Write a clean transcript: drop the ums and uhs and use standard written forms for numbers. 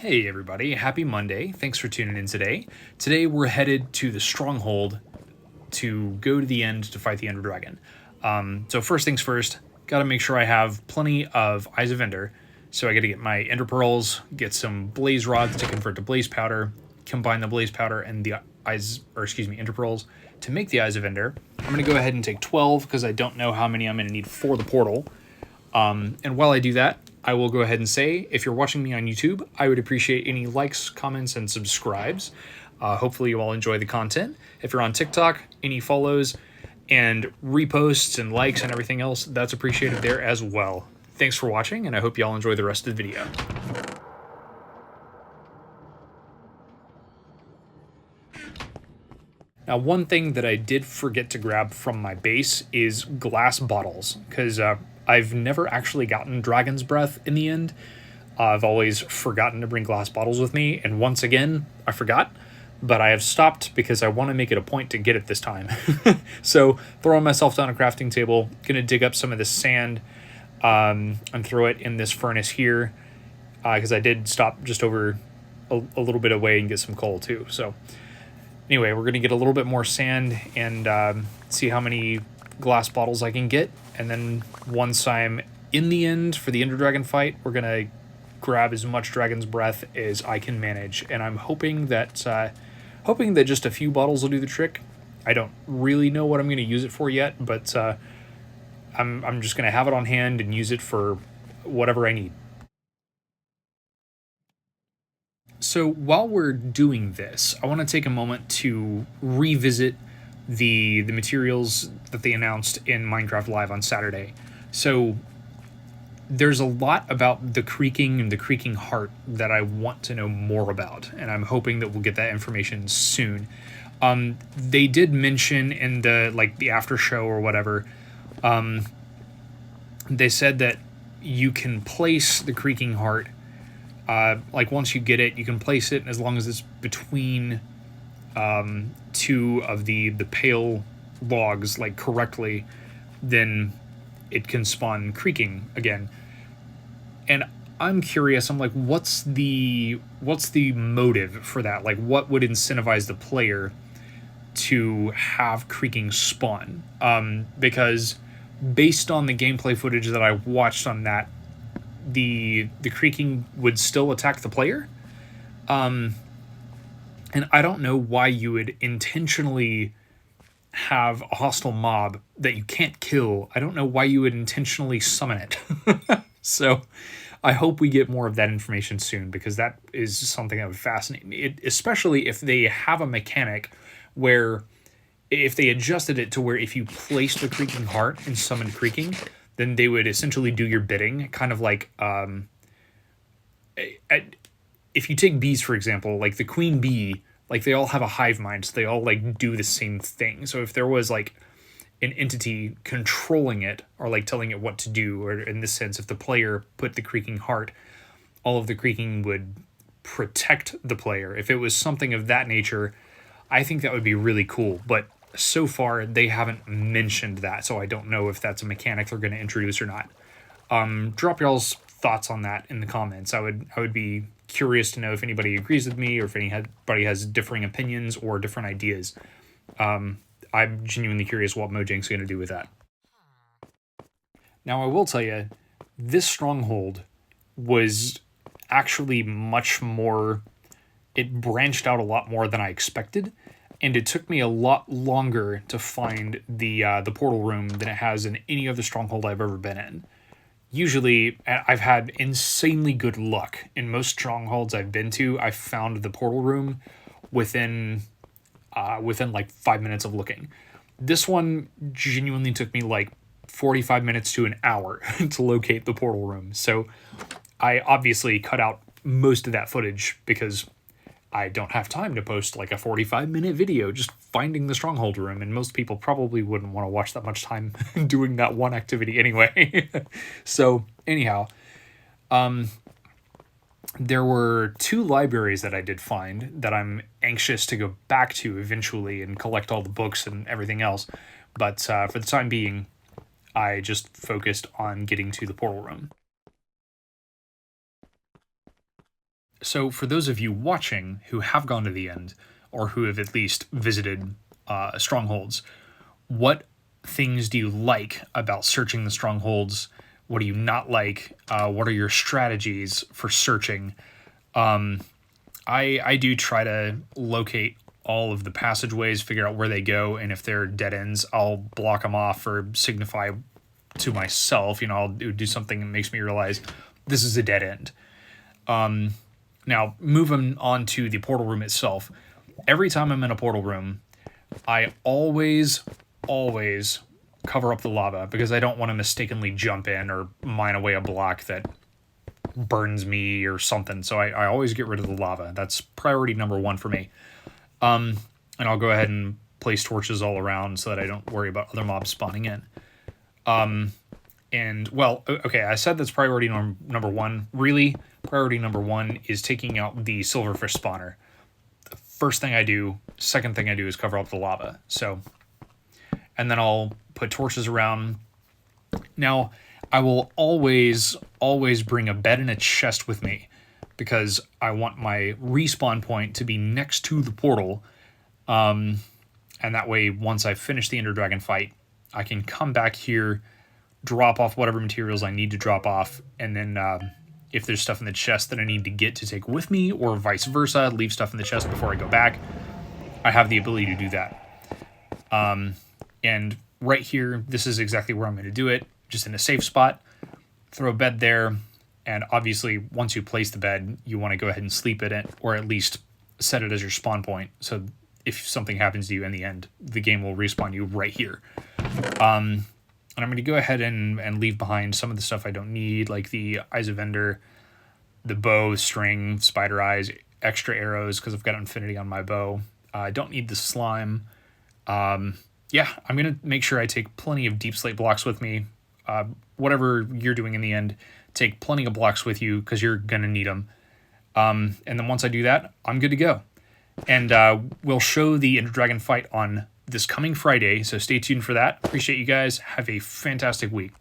Hey everybody, happy Monday. Thanks for tuning in today. Today we're headed to the Stronghold to go to the end to fight the Ender Dragon. So first things first, gotta make sure I have plenty of Eyes of Ender. So I gotta get my Ender Pearls, get some Blaze Rods to convert to Blaze Powder, combine the Blaze Powder and the Ender Pearls to make the Eyes of Ender. I'm gonna go ahead and take 12 because I don't know how many I'm gonna need for the portal. And while I do that, I will go ahead and say, if you're watching me on YouTube, I would appreciate any likes, comments, and subscribes. Hopefully you all enjoy the content. If you're on TikTok, any follows and reposts and likes and everything else, that's appreciated there as well. Thanks for watching, and I hope you all enjoy the rest of the video. Now, one thing that I did forget to grab from my base is glass bottles, because I've never actually gotten Dragon's Breath in the end. I've always forgotten to bring glass bottles with me, and once again, I forgot, but I have stopped because I want to make it a point to get it this time. So, throwing myself down a crafting table, gonna dig up some of the sand and throw it in this furnace here, because I did stop just over a little bit away and get some coal too, so... Anyway, we're going to get a little bit more sand and see how many glass bottles I can get. And then once I'm in the end for the Ender Dragon fight, we're going to grab as much Dragon's Breath as I can manage. And I'm hoping that just a few bottles will do the trick. I don't really know what I'm going to use it for yet, but I'm just going to have it on hand and use it for whatever I need. So while we're doing this, I want to take a moment to revisit the materials that they announced in Minecraft Live on Saturday. So there's a lot about the creaking and the creaking heart that I want to know more about, and I'm hoping that we'll get that information soon. They did mention in the after show or whatever, they said that you can place the creaking heart. Once you get it, you can place it as long as it's between two of the pale logs, correctly, then it can spawn creaking again. And I'm curious, I'm like, what's the motive for that? Like, what would incentivize the player to have creaking spawn? Because based on the gameplay footage that I watched on that, the creaking would still attack the player. And I don't know why you would intentionally have a hostile mob that you can't kill. I don't know why you would intentionally summon it. So I hope we get more of that information soon, because that is something that would fascinate me, especially if they have a mechanic where if they adjusted it to where if you place the creaking heart and summon creaking, then they would essentially do your bidding, kind of like, if you take bees, for example, like the queen bee, they all have a hive mind, so they all, do the same thing. So if there was, an entity controlling it, or, telling it what to do, or in this sense, if the player put the creaking heart, all of the creaking would protect the player. If it was something of that nature, I think that would be really cool, but so far they haven't mentioned that, so I don't know if that's a mechanic they're going to introduce or not. Drop y'all's thoughts on that in the comments. I would be curious to know if anybody agrees with me, or if anybody has differing opinions or different ideas. I'm genuinely curious what Mojang's going to do with that. Now, I will tell you, this stronghold was actually much more... It branched out a lot more than I expected. And it took me a lot longer to find the portal room than it has in any other stronghold I've ever been in. Usually, I've had insanely good luck. In most strongholds I've been to, I've found the portal room within 5 minutes of looking. This one genuinely took me 45 minutes to an hour to locate the portal room. So I obviously cut out most of that footage because I don't have time to post a 45-minute video just finding the stronghold room, and most people probably wouldn't want to watch that much time doing that one activity anyway. So anyhow, there were 2 libraries that I did find that I'm anxious to go back to eventually and collect all the books and everything else. But for the time being, I just focused on getting to the portal room. So for those of you watching who have gone to the end, or who have at least visited strongholds, what things do you like about searching the strongholds? What do you not like? What are your strategies for searching? I do try to locate all of the passageways, figure out where they go, and if they're dead ends, I'll block them off or signify to myself. I'll do something that makes me realize this is a dead end. Now, moving on to the portal room itself. Every time I'm in a portal room, I always cover up the lava because I don't want to mistakenly jump in or mine away a block that burns me or something. So I always get rid of the lava. That's priority number one for me. And I'll go ahead and place torches all around so that I don't worry about other mobs spawning in. Okay, I said that's priority number one. Really, priority number one is taking out the silverfish spawner. The first thing I do, second thing I do is cover up the lava. So, and then I'll put torches around. Now, I will always bring a bed and a chest with me because I want my respawn point to be next to the portal. And that way, once I finish the Ender Dragon fight, I can come back here, drop off whatever materials I need to drop off, and then if there's stuff in the chest that I need to get to take with me, or vice versa, leave stuff in the chest before I go back, I have the ability to do that. And right here, this is exactly where I'm going to do it, just in a safe spot. Throw a bed there, and obviously, once you place the bed, you want to go ahead and sleep in it, or at least set it as your spawn point, so if something happens to you in the end, the game will respawn you right here. And I'm going to go ahead and leave behind some of the stuff I don't need, like the Eyes of Ender, the bow, string, spider eyes, extra arrows, because I've got infinity on my bow. I don't need the slime. I'm going to make sure I take plenty of deep slate blocks with me. Whatever you're doing in the end, take plenty of blocks with you, because you're going to need them. And then once I do that, I'm good to go. And we'll show the Ender Dragon fight on this coming Friday, so stay tuned for that. Appreciate you guys. Have a fantastic week.